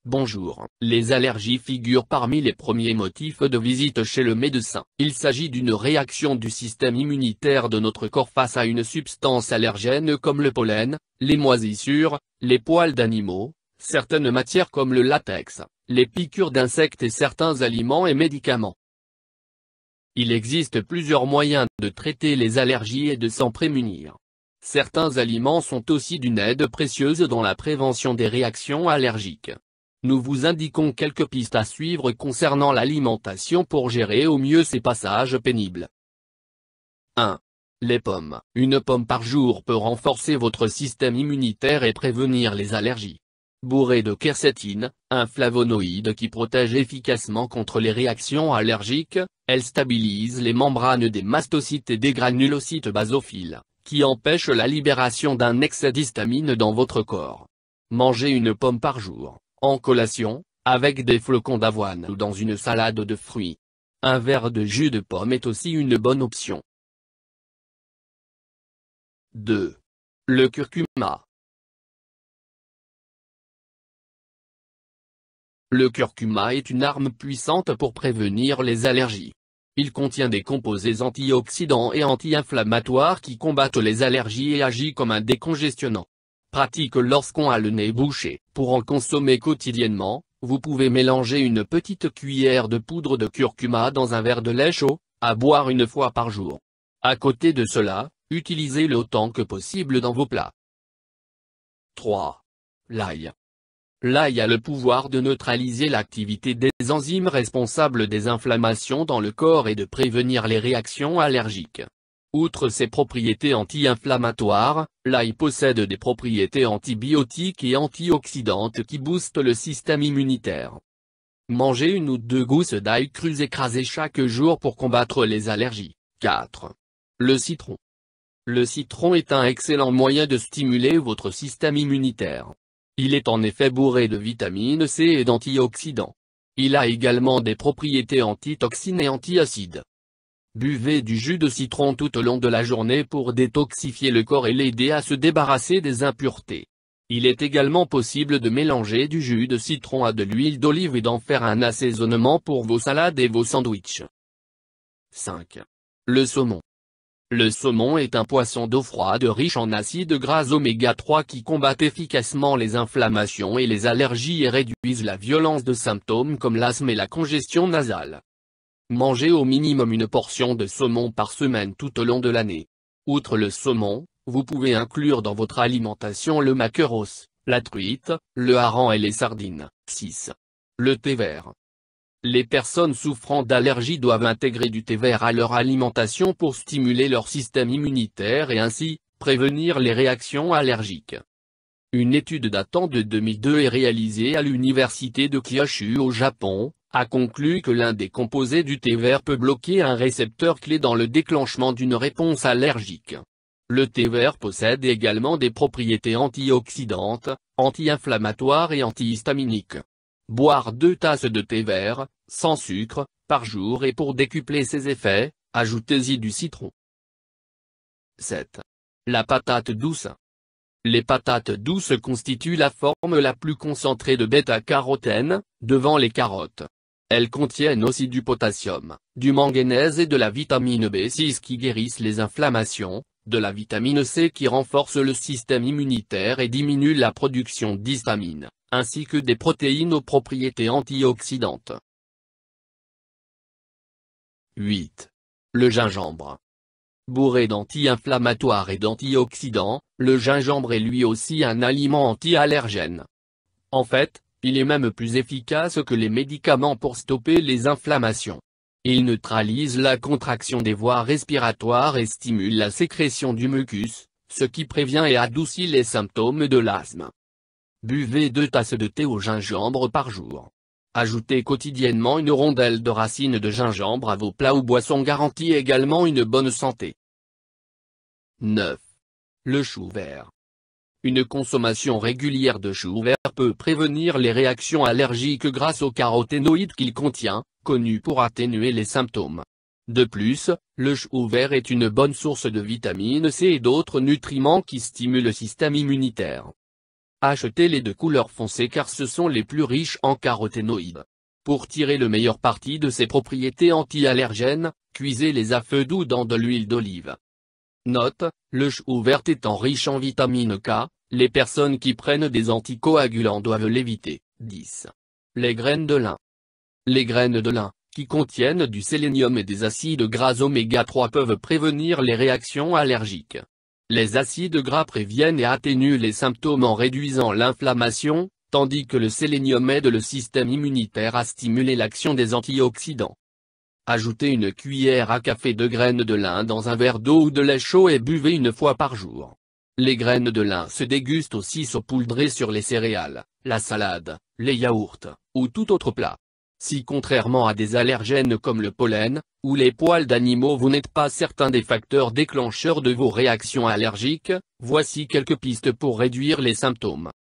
Bonjour. Les allergies figurent parmi les premiers motifs de visite chez le médecin. Il s'agit d'une réaction du système immunitaire de notre corps face à une substance allergène comme le pollen, les moisissures, les poils d'animaux, certaines matières comme le latex, les piqûres d'insectes et certains aliments et médicaments. Il existe plusieurs moyens de traiter les allergies et de s'en prémunir. Certains aliments sont aussi d'une aide précieuse dans la prévention des réactions allergiques. Nous vous indiquons quelques pistes à suivre concernant l'alimentation pour gérer au mieux ces passages pénibles. 1. Les pommes. Une pomme par jour peut renforcer votre système immunitaire et prévenir les allergies. Bourrée de quercétine, un flavonoïde qui protège efficacement contre les réactions allergiques, elle stabilise les membranes des mastocytes et des granulocytes basophiles, qui empêchent la libération d'un excès d'histamine dans votre corps. Mangez une pomme par jour, en collation, avec des flocons d'avoine ou dans une salade de fruits. Un verre de jus de pomme est aussi une bonne option. 2. Le curcuma. Le curcuma est une arme puissante pour prévenir les allergies. Il contient des composés antioxydants et anti-inflammatoires qui combattent les allergies et agit comme un décongestionnant. Pratique lorsqu'on a le nez bouché. Pour en consommer quotidiennement, vous pouvez mélanger une petite cuillère de poudre de curcuma dans un verre de lait chaud, à boire une fois par jour. À côté de cela, utilisez-le autant que possible dans vos plats. 3. L'ail. L'ail a le pouvoir de neutraliser l'activité des enzymes responsables des inflammations dans le corps et de prévenir les réactions allergiques. Outre ses propriétés anti-inflammatoires, l'ail possède des propriétés antibiotiques et antioxydantes qui boostent le système immunitaire. Mangez 1 ou 2 gousses d'ail crues écrasées chaque jour pour combattre les allergies. 4. Le citron. Le citron est un excellent moyen de stimuler votre système immunitaire. Il est en effet bourré de vitamine C et d'antioxydants. Il a également des propriétés antitoxines et antiacides. Buvez du jus de citron tout au long de la journée pour détoxifier le corps et l'aider à se débarrasser des impuretés. Il est également possible de mélanger du jus de citron à de l'huile d'olive et d'en faire un assaisonnement pour vos salades et vos sandwichs. 5. Le saumon. Le saumon est un poisson d'eau froide riche en acides gras oméga 3 qui combattent efficacement les inflammations et les allergies et réduisent la violence de symptômes comme l'asthme et la congestion nasale. Mangez au minimum une portion de saumon par semaine tout au long de l'année. Outre le saumon, vous pouvez inclure dans votre alimentation le maquereau, la truite, le hareng et les sardines. 6. Le thé vert. Les personnes souffrant d'allergies doivent intégrer du thé vert à leur alimentation pour stimuler leur système immunitaire et ainsi, prévenir les réactions allergiques. Une étude datant de 2002 et réalisée à l'université de Kyushu au Japon, a conclu que l'un des composés du thé vert peut bloquer un récepteur clé dans le déclenchement d'une réponse allergique. Le thé vert possède également des propriétés antioxydantes, anti-inflammatoires et antihistaminiques. Boire 2 tasses de thé vert, sans sucre, par jour et pour décupler ses effets, ajoutez-y du citron. 7. La patate douce. Les patates douces constituent la forme la plus concentrée de bêta-carotène, devant les carottes. Elles contiennent aussi du potassium, du manganèse et de la vitamine B6 qui guérissent les inflammations, de la vitamine C qui renforce le système immunitaire et diminue la production d'histamine, ainsi que des protéines aux propriétés antioxydantes. 8. Le gingembre. Bourré d'anti-inflammatoires et d'antioxydants, le gingembre est lui aussi un aliment anti-allergène. En fait, il est même plus efficace que les médicaments pour stopper les inflammations. Il neutralise la contraction des voies respiratoires et stimule la sécrétion du mucus, ce qui prévient et adoucit les symptômes de l'asthme. Buvez 2 tasses de thé au gingembre par jour. Ajoutez quotidiennement une rondelle de racines de gingembre à vos plats ou boissons garantit également une bonne santé. 9. Le chou vert. Une consommation régulière de chou vert peut prévenir les réactions allergiques grâce aux caroténoïdes qu'il contient, connus pour atténuer les symptômes. De plus, le chou vert est une bonne source de vitamine C et d'autres nutriments qui stimulent le système immunitaire. Achetez-les de couleur foncée car ce sont les plus riches en caroténoïdes. Pour tirer le meilleur parti de ses propriétés anti-allergènes, cuisez-les à feu doux dans de l'huile d'olive. Note, le chou vert étant riche en vitamine K, les personnes qui prennent des anticoagulants doivent l'éviter. 10. Les graines de lin. Les graines de lin, qui contiennent du sélénium et des acides gras oméga 3 peuvent prévenir les réactions allergiques. Les acides gras préviennent et atténuent les symptômes en réduisant l'inflammation, tandis que le sélénium aide le système immunitaire à stimuler l'action des antioxydants. Ajoutez une cuillère à café de graines de lin dans un verre d'eau ou de lait chaud et buvez une fois par jour. Les graines de lin se dégustent aussi saupoudrées sur les céréales, la salade, les yaourts, ou tout autre plat. Si contrairement à des allergènes comme le pollen, ou les poils d'animaux vous n'êtes pas certain des facteurs déclencheurs de vos réactions allergiques, voici quelques pistes pour réduire les symptômes.